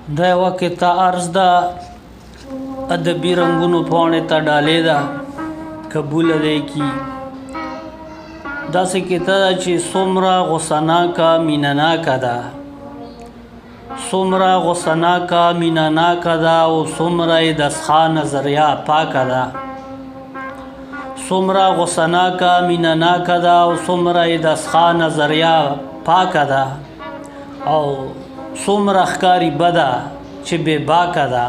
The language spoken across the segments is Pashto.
دا یوه کتا عرض ده ادبي رنګونو پاڼې ته ډالۍ ده قبوله دی کی داسې کتا ده چې څومره غصناکه مینهناکه ده څومره غصناکه مینهناکه ده او څومره یې د څښا نظریه پاکه ده څومره غصناکه مینهناکه ده او څومره یې د څښا نظریه پاکه ده او څومره ښکاري بده چې بې باکه ده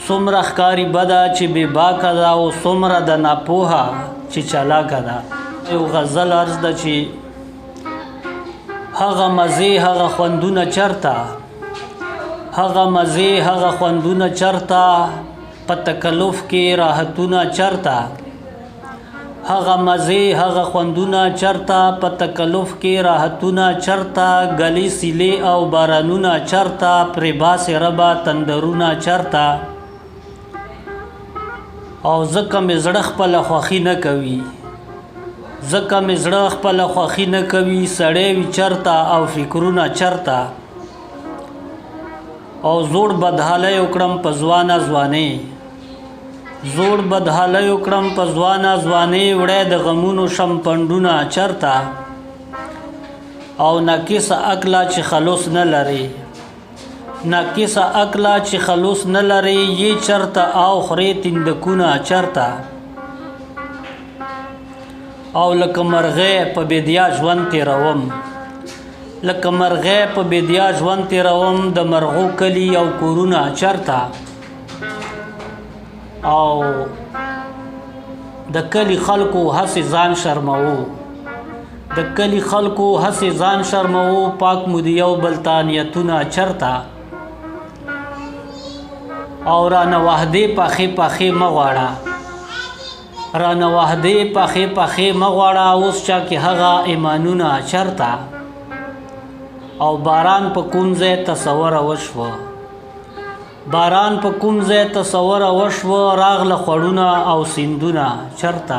څومره ښکاري بده چې بې باکه ده او څومره د ناپوهه چې چالاکه ده یو غزل عرض ده چې هغه مزې هغه خوندونه چرته هغه مزې هغه خوندونه چرته په تکلف کې راحتونه چرته هغه مزې هغه خوندونه چرته په تکلف کې راحتونه چرته ګلې سیلې او بارانونه چرته پرې باسې ربه تندرونه چرته او ځکه مې زړه خپله خوښي نه کوي ځکه مې زړه خپله خوښي نه کوي سړی وي چرته او فکرونه چرته او زوړ بدحالی وکړم په ځوانه ځوانۍ زوړ بدحالی وکړم په ځوانه ځوانۍ وړی د غمونو شم پنډونه چرته او ناکسه عقله چې خلوص نه لري ناکسه عقله چې خلوص نه لري یې چرته او خورې تندکونه چرته او لکه مرغۍ په بیدیا ژوند تېروم لکه مرغۍ په بیدیا ژوند تېروم د مرغو کلي او کورونه چرته او د کلی خلکو هسې ځان شرموو د کلی خلکو هسې ځان شرموو پاک مو د یو بل ته نیتونه چرته او رانه وحدې پاخې پاخې مه غواړه رانه وحدې پاخې پاخې مه غواړه اوس چا کې هغه ایمانونه چرته او باران په کوم ځای تصوره وشوه باران په کوم ځای تصوره وشوه راغله خوړونه او سیندونه چرته